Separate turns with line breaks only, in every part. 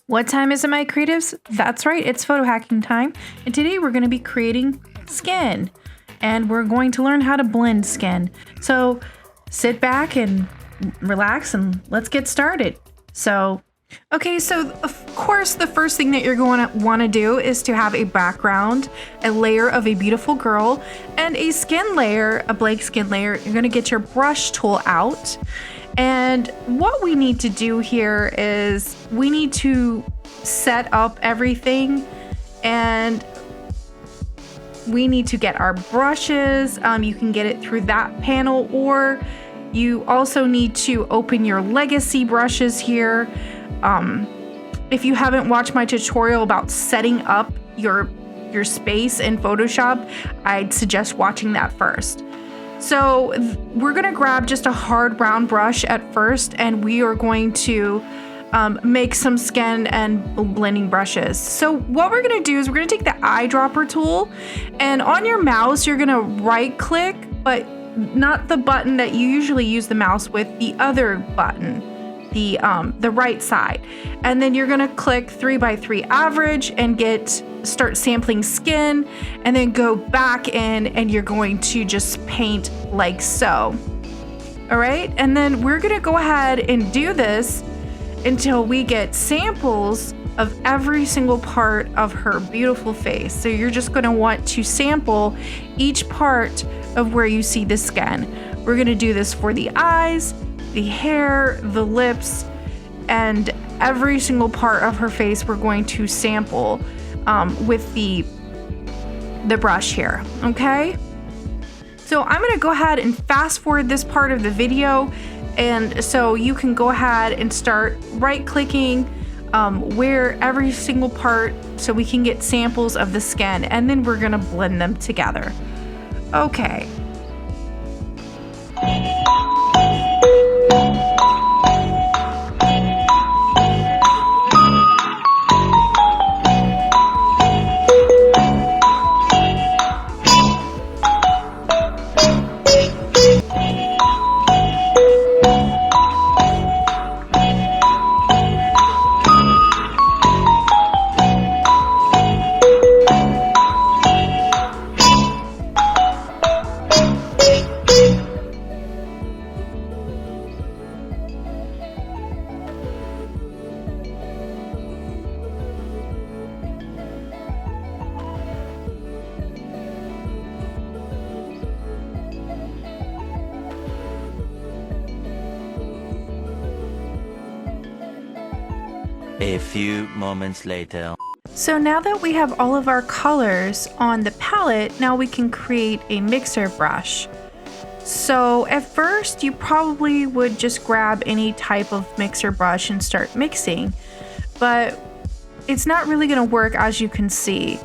What time is it, my creatives? That's right, it's photo hacking time. And today we're going to be creating skin. And we're going to learn how to blend skin. So sit back and relax and let's get started. Okay, so of course the first thing that you're going to want to do is to have a background, a layer of a beautiful girl, and a skin layer, a blank skin layer. You're going to get your brush tool out. And what we need to do here is we need to set up everything, and we need to get our brushes. You can get it through that panel, or you also need to open your legacy brushes here. If you haven't watched my tutorial about setting up your space in Photoshop, I'd suggest watching that first. So we're gonna grab just a hard round brush at first, and we are going to make some skin and blending brushes. So what we're gonna do is we're gonna take the eyedropper tool, and on your mouse you're gonna right click, but not the button that you usually use the mouse with, the other button, the right side, and then you're gonna click 3x3 average and start sampling skin, and then go back in and you're going to just paint like so. All right, and then we're gonna go ahead and do this until we get samples of every single part of her beautiful face. So you're just gonna want to sample each part of where you see the skin. We're gonna do this for the eyes, the hair, the lips, and every single part of her face we're going to sample with the brush here, okay? So I'm gonna go ahead and fast forward this part of the video, and so you can go ahead and start right clicking where every single part, so we can get samples of the skin, and then we're gonna blend them together. Okay.
A few moments later.
So now that we have all of our colors on the palette, now we can create a mixer brush. So at first you probably would just grab any type of mixer brush and start mixing, but it's not really going to work, as you can see.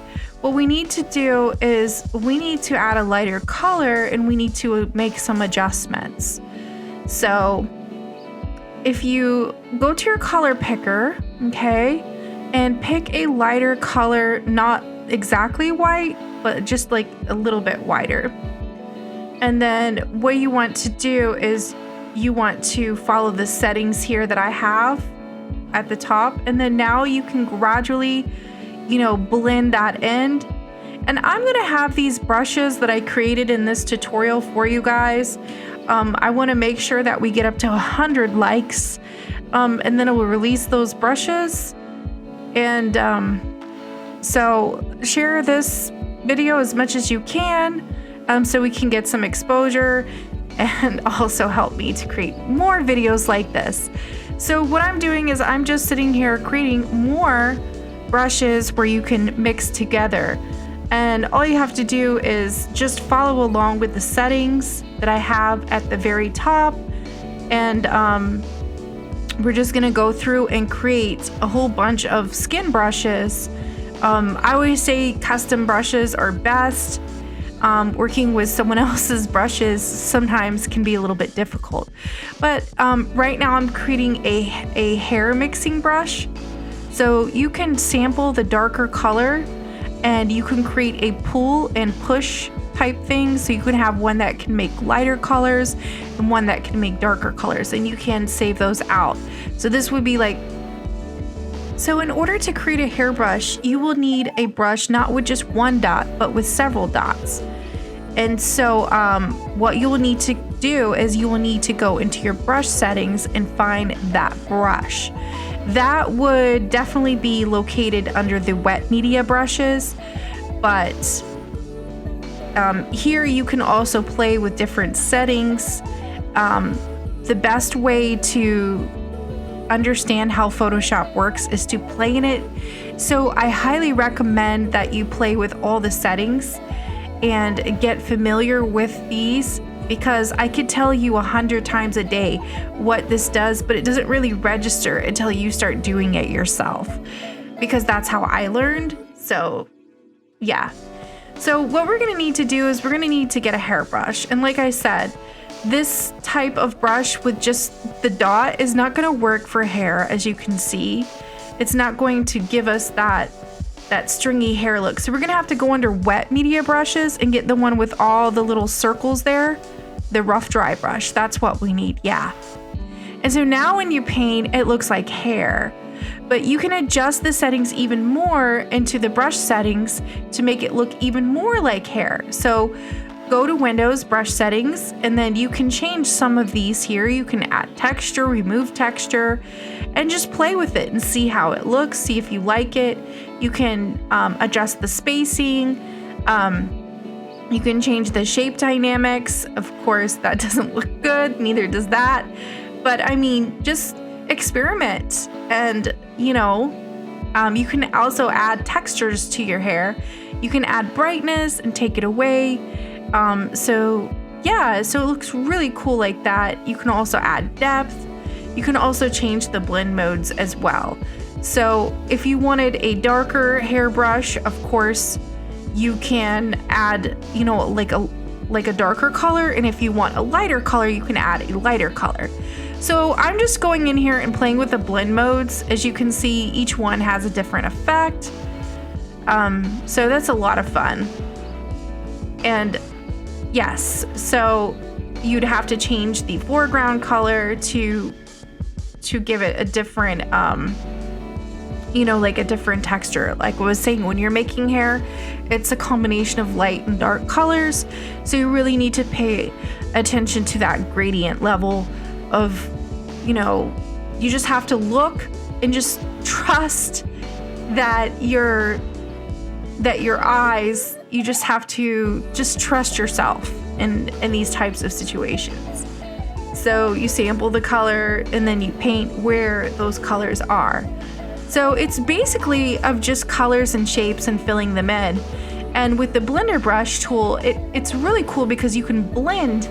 What we need to do is we need to add a lighter color, and we need to make some adjustments. So if you go to your color picker, okay, and pick a lighter color, not exactly white, but just like a little bit whiter. And then what you want to do is you want to follow the settings here that I have at the top, and then now you can gradually, blend that in. And I'm gonna have these brushes that I created in this tutorial for you guys. I want to make sure that we get up to 100 likes, and then I will release those brushes. And so share this video as much as you can, so we can get some exposure and also help me to create more videos like this. So what I'm doing is I'm just sitting here creating more brushes where you can mix together. And all you have to do is just follow along with the settings that I have at the very top. And we're just gonna go through and create a whole bunch of skin brushes. I always say custom brushes are best. Working with someone else's brushes sometimes can be a little bit difficult. But right now I'm creating a hair mixing brush. So you can sample the darker color, and you can create a pull and push type thing. So you can have one that can make lighter colors and one that can make darker colors, and you can save those out. So this would be like So in order to create a hairbrush, you will need a brush not with just one dot, but with several dots. And so what you will need to do is you will need to go into your brush settings and find that brush. That would definitely be located under the wet media brushes, but here you can also play with different settings. The best way to understand how Photoshop works is to play in it. So I highly recommend that you play with all the settings and get familiar with these, because I could tell you 100 times a day what this does, but it doesn't really register until you start doing it yourself, because that's how I learned. So yeah. So what we're gonna need to do is we're gonna need to get a hairbrush. And like I said, this type of brush with just the dot is not gonna work for hair, as you can see. It's not going to give us that stringy hair look. So we're gonna have to go under wet media brushes and get the one with all the little circles there, the rough dry brush. That's what we need, yeah. And so now when you paint, it looks like hair, but you can adjust the settings even more into the brush settings to make it look even more like hair. So go to Windows, brush settings, and then you can change some of these here. You can add texture, remove texture, and just play with it and see how it looks, see if you like it. You can adjust the spacing. You can change the shape dynamics. Of course, that doesn't look good, neither does that. But I mean, just experiment. And, you can also add textures to your hair. You can add brightness and take it away. So it looks really cool like that. You can also add depth. You can also change the blend modes as well. So if you wanted a darker hairbrush, of course, you can add, like a darker color. And if you want a lighter color, you can add a lighter color. So I'm just going in here and playing with the blend modes. As you can see, each one has a different effect. So that's a lot of fun. And yes, so you'd have to change the foreground color to give it a different, like a different texture. Like I was saying, when you're making hair, it's a combination of light and dark colors. So you really need to pay attention to that gradient level of, you just have to look and just trust that your eyes, you just have to just trust yourself in these types of situations. So you sample the color and then you paint where those colors are. So it's basically of just colors and shapes and filling them in. And with the blender brush tool, it's really cool because you can blend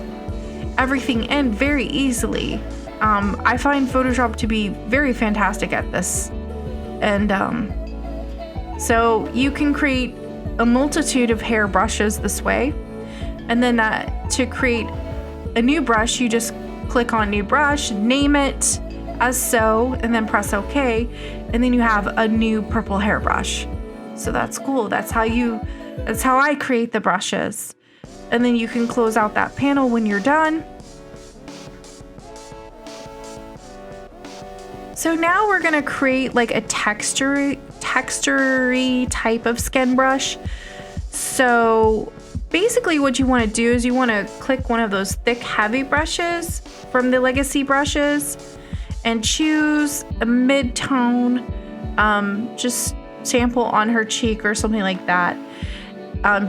everything in very easily. I find Photoshop to be very fantastic at this. And so you can create a multitude of hair brushes this way. And then to create a new brush, you just click on new brush, name it as so, and then press OK. And then you have a new purple hairbrush. So that's cool. That's how I create the brushes. And then you can close out that panel when you're done. So now we're gonna create like a textury type of skin brush. So basically what you want to do is you want to click one of those thick heavy brushes from the legacy brushes and choose a mid-tone, just sample on her cheek or something like that,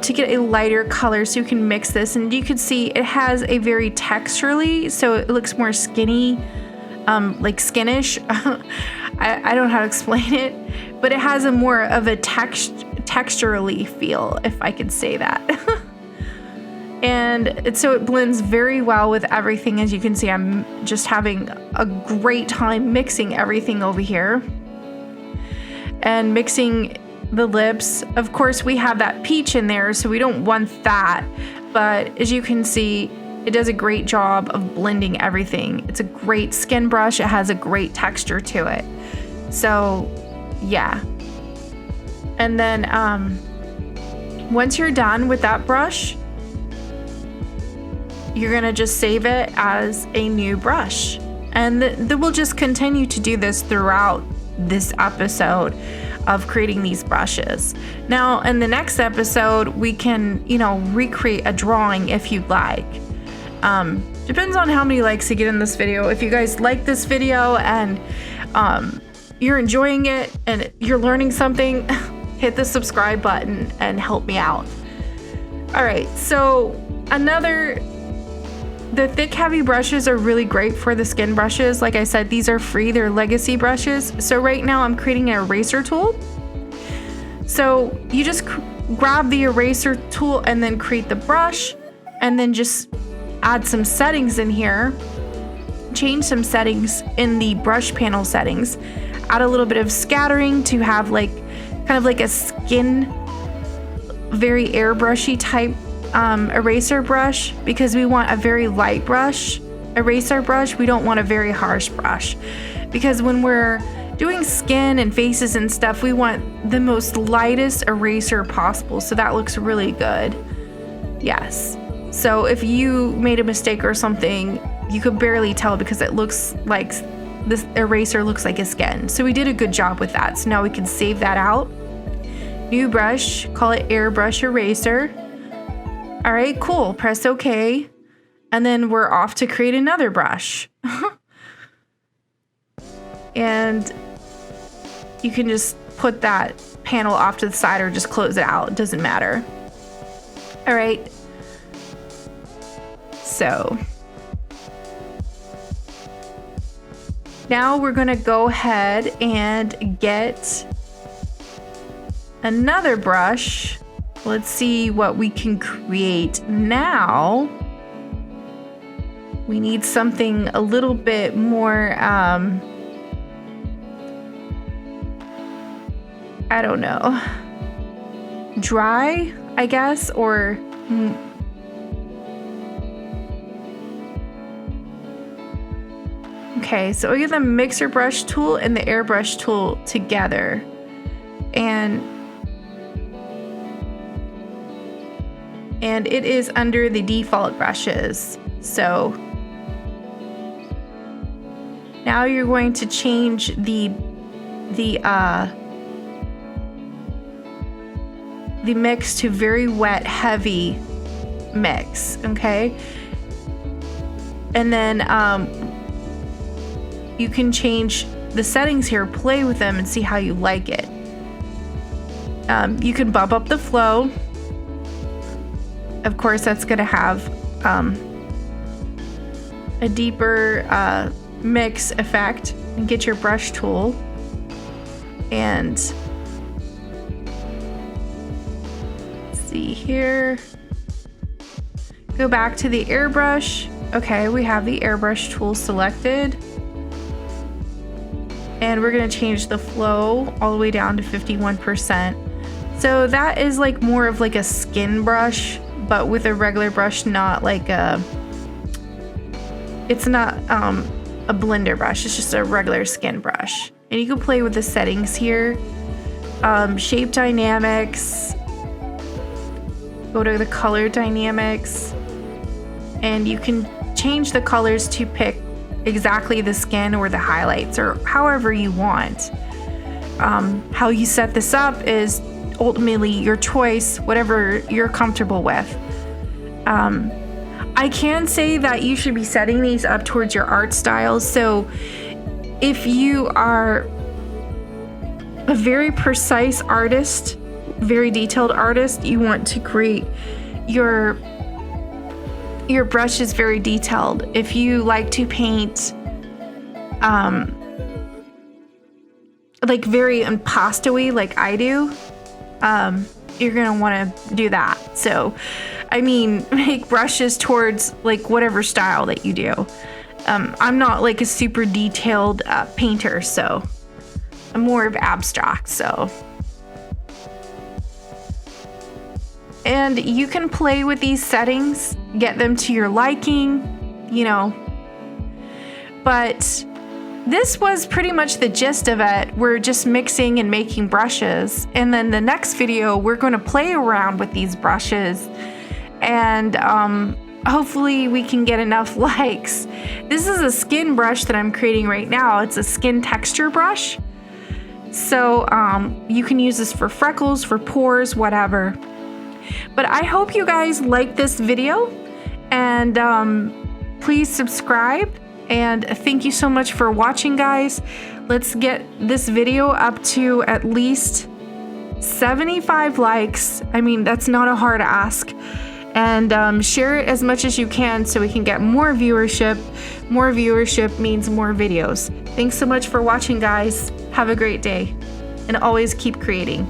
to get a lighter color so you can mix this. And you can see it has a very texturally, so it looks more skinny, like skinish. I don't know how to explain it, but it has a more of a texturally feel, if I could say that. And so it blends very well with everything. As you can see, I'm just having a great time mixing everything over here and mixing the lips. Of course, we have that peach in there, so we don't want that. But as you can see, it does a great job of blending everything. It's a great skin brush. It has a great texture to it. So yeah. And then once you're done with that brush, you're gonna just save it as a new brush. And we'll just continue to do this throughout this episode of creating these brushes. Now, in the next episode, we can, recreate a drawing if you'd like. Depends on how many likes you get in this video. If you guys like this video and you're enjoying it and you're learning something, hit the subscribe button and help me out. All right, so the thick heavy brushes are really great for the skin brushes. Like I said, these are free, they're legacy brushes. So right now I'm creating an eraser tool. So you just grab the eraser tool and then create the brush, and then just add some settings in here, change some settings in the brush panel settings, add a little bit of scattering to have kind of like a skin, very airbrushy type eraser brush, because we want a very light eraser brush. We don't want a very harsh brush, because when we're doing skin and faces and stuff, we want the most lightest eraser possible, so that looks really good. Yes. So if you made a mistake or something, you could barely tell because it looks like this eraser looks like a skin. So we did a good job with that. So now we can save that out. New brush, call it airbrush eraser. All right, cool. Press OK. And then we're off to create another brush. And you can just put that panel off to the side or just close it out. It doesn't matter. All right. So now we're going to go ahead and get another brush. Let's see what we can create now. We need something a little bit more, I don't know, dry, I guess, or okay, so we get the mixer brush tool and the airbrush tool together, and it is under the default brushes. So now you're going to change the mix to very wet, heavy mix, okay? And then you can change the settings here, play with them, and see how you like it. You can bump up the flow. Of course, that's going to have a deeper mix effect. And get your brush tool and let's see here. Go back to the airbrush. Okay, we have the airbrush tool selected. And we're going to change the flow all the way down to 51%. So that is like more of like a skin brush, but with a regular brush, not like it's not a blender brush, it's just a regular skin brush. And you can play with the settings here. Shape dynamics, go to the color dynamics, and you can change the colors to pick exactly the skin or the highlights, or however you want. How you set this up is ultimately your choice, whatever you're comfortable with. I can say that you should be setting these up towards your art style. So if you are a very precise artist, very detailed artist, you want to create your brush is very detailed. If you like to paint like very impasto-y like I do, you're gonna want to do that. So I mean, make brushes towards like whatever style that you do. I'm not like a super detailed painter, so I'm more of abstract. So, and you can play with these settings, get them to your liking, you know. But this was pretty much the gist of it. We're just mixing and making brushes. And then the next video, we're going to play around with these brushes. And hopefully we can get enough likes. This is a skin brush that I'm creating right now. It's a skin texture brush. So you can use this for freckles, for pores, whatever. But I hope you guys like this video, and please subscribe. And thank you so much for watching, guys. Let's get this video up to at least 75 likes. I mean, that's not a hard ask. And share it as much as you can so we can get more viewership. More viewership means more videos. Thanks so much for watching, guys. Have a great day, and always keep creating.